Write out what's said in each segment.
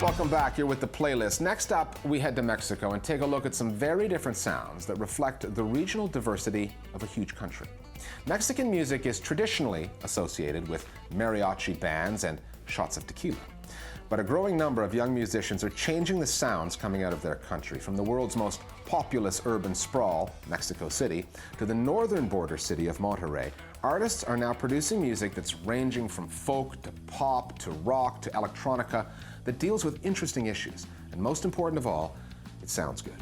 Welcome back. You're with The Playlist. Next up, we head to Mexico and take a look at some very different sounds that reflect the regional diversity of a huge country. Mexican music is traditionally associated with mariachi bands and shots of tequila. But a growing number of young musicians are changing the sounds coming out of their country, from the world's most populous urban sprawl, Mexico City, to the northern border city of Monterrey. Artists are now producing music that's ranging from folk to pop to rock to electronica that deals with interesting issues. And most important of all, it sounds good.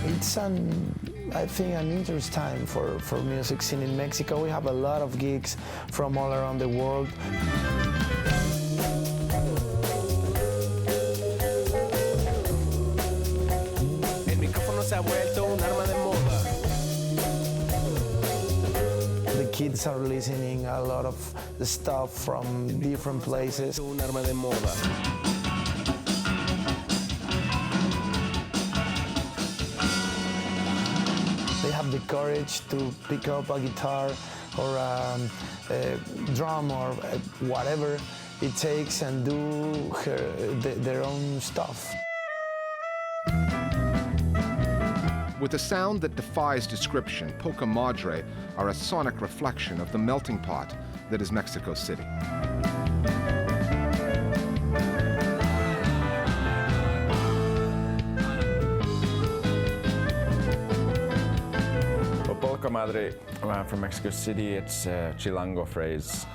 It's I think an interesting time for music scene in Mexico. We have a lot of gigs from all around the world. El micrófono se ha vuelto un arma de moda. The kids are listening a lot of stuff from different places. Un arma de moda. They have the courage to pick up a guitar or a drum or whatever it takes and do their own stuff. With a sound that defies description, Poca Madre are a sonic reflection of the melting pot that is Mexico City. Poca Madre from Mexico City, it's a Chilango phrase.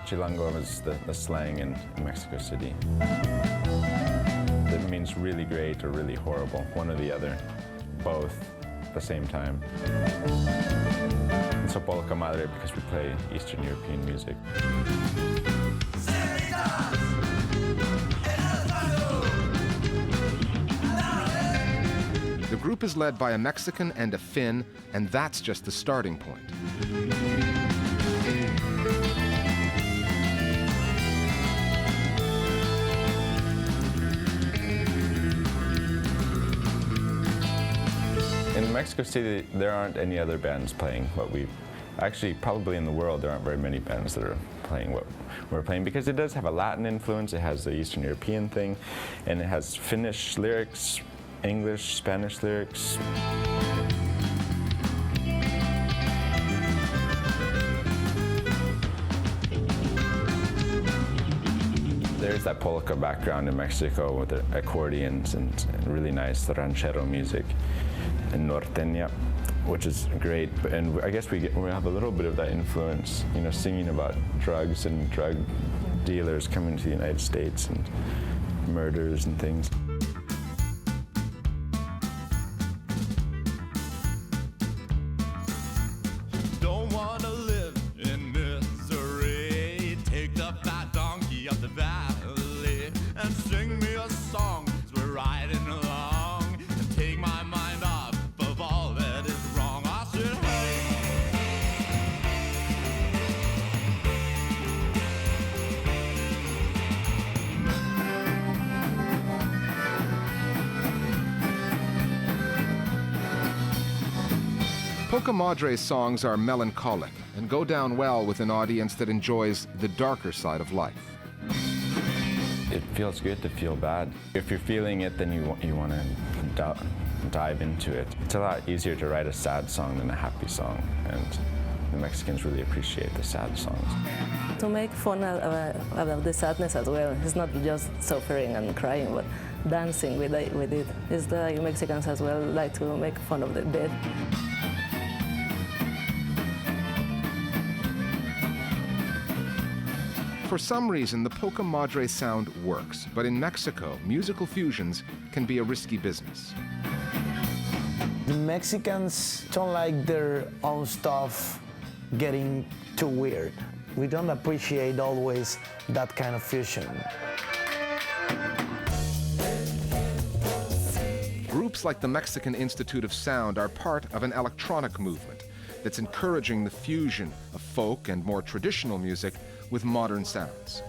Chilango is the slang in Mexico City. It means really great or really horrible, one or the other, both at the same time. And so Poca Madre because we play Eastern European music. The group is led by a Mexican and a Finn, and that's just the starting point. In Mexico City, there aren't any other bands playing what we actually, probably in the world, there aren't very many bands that are playing what we're playing, because it does have a Latin influence, it has the Eastern European thing, and it has Finnish lyrics, English, Spanish lyrics. There's that polka background in Mexico with the accordions and really nice ranchero music and norteña, which is great. And I guess we have a little bit of that influence, you know, singing about drugs and drug dealers coming to the United States and murders and things. Don't want to live in misery. Take the fat donkey up the valley and sing me a song as we're riding along, and take my mind off of all that is wrong. I said, hey. Poca Madre's songs are melancholic and go down well with an audience that enjoys the darker side of life. It feels good to feel bad. If you're feeling it, then you want to dive into it. It's a lot easier to write a sad song than a happy song, and the Mexicans really appreciate the sad songs. To make fun about the sadness as well. It's not just suffering and crying, but dancing with it. It's the Mexicans as well like to make fun of the dead. For some reason, the Poca Madre sound works, but in Mexico, musical fusions can be a risky business. The Mexicans don't like their own stuff getting too weird. We don't appreciate always that kind of fusion. Groups like the Mexican Institute of Sound are part of an electronic movement. that's encouraging the fusion of folk and more traditional music with modern sounds.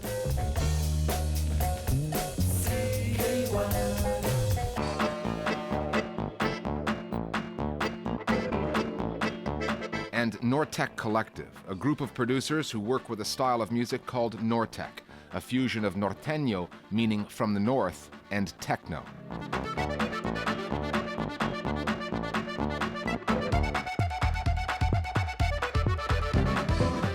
And Nortec Collective, a group of producers who work with a style of music called Nortec, a fusion of norteño, meaning from the north, and techno.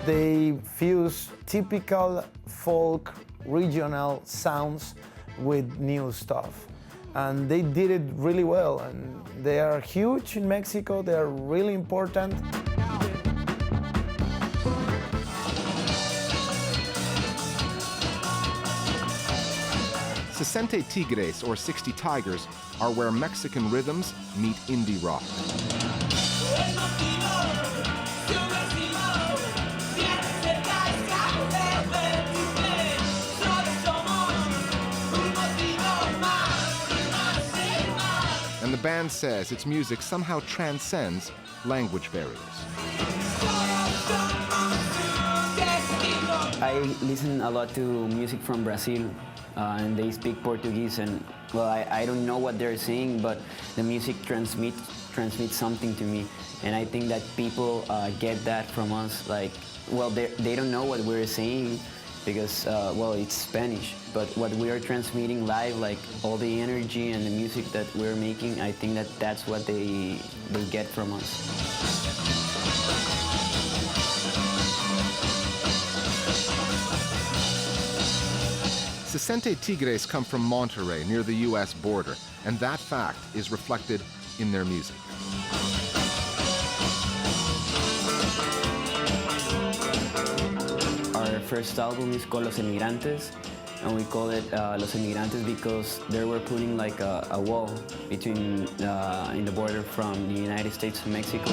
They fuse typical folk regional sounds with new stuff. And they did it really well, and they are huge in Mexico, they are really important. Sesenta Tigres, or 60 Tigers, are where Mexican rhythms meet indie rock. And the band says its music somehow transcends language barriers. I listen a lot to music from Brazil, and they speak Portuguese, and well, I don't know what they're saying, but the music transmits something to me, and I think that people get that from us. Like, well, they don't know what we're saying because, well, it's Spanish, but what we are transmitting live, like all the energy and the music that we're making, I think that that's what they get from us. Sesenta Tigres come from Monterrey, near the U.S. border, and that fact is reflected in their music. Our first album is called Los Emigrantes, and we call it Los Emigrantes because they were putting like a wall between in the border from the United States and Mexico.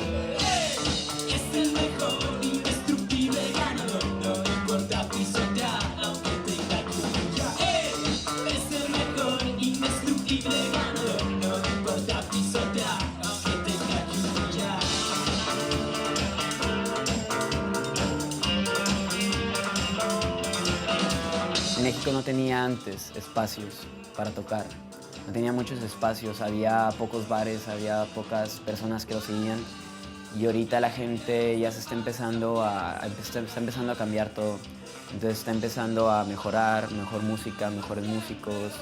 México no tenía antes espacios para tocar, no tenía muchos espacios, había pocos bares, había pocas personas que lo seguían y ahorita la gente ya se está empezando a cambiar todo, entonces está empezando a mejorar, mejor música, mejores músicos.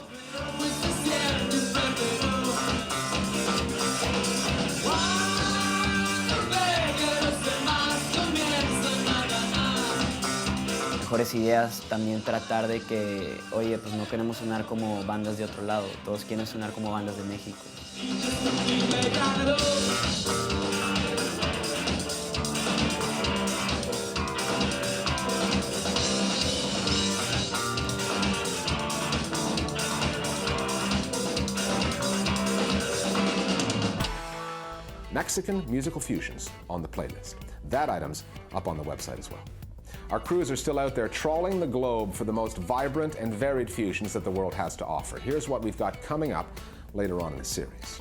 Mejores ideas, también tratar de que, oye, pues no queremos sonar como bandas de otro lado, todos quieren sonar como bandas de México. Mexican musical fusions on the playlist. That item's up on the website as well. Our crews are still out there trawling the globe for the most vibrant and varied fusions that the world has to offer. Here's what we've got coming up later on in the series.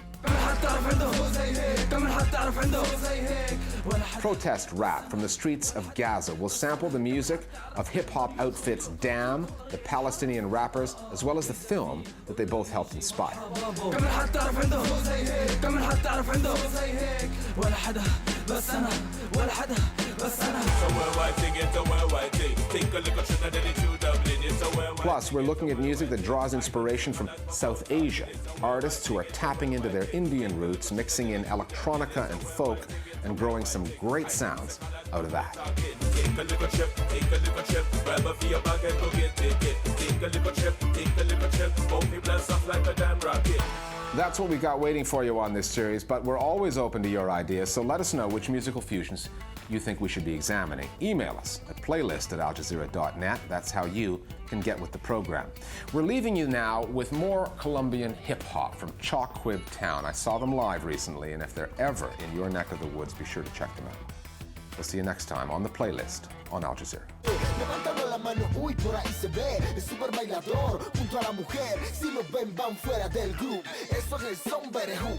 Protest rap from the streets of Gaza will sample the music of hip-hop outfits Damn, the Palestinian rappers, as well as the film that they both helped inspire. Plus, we're looking at music that draws inspiration from South Asia, artists who are tapping into their Indian roots, mixing in electronica and folk, and growing some great sounds out of that. That's what we got waiting for you on this series, but we're always open to your ideas, so let us know which musical fusions you think we should be examining. Email us at playlist@aljazeera.net. That's how you can get with the program. We're leaving you now with more Colombian hip-hop from Choquib Town. I saw them live recently, and if they're ever in your neck of the woods, be sure to check them out. We'll see you next time on The Playlist on Al Jazeera. Levantando la mano, uy, por ahí se ve el super bailador junto a la mujer. Si lo ven, van fuera del group. Eso es el Somberejú.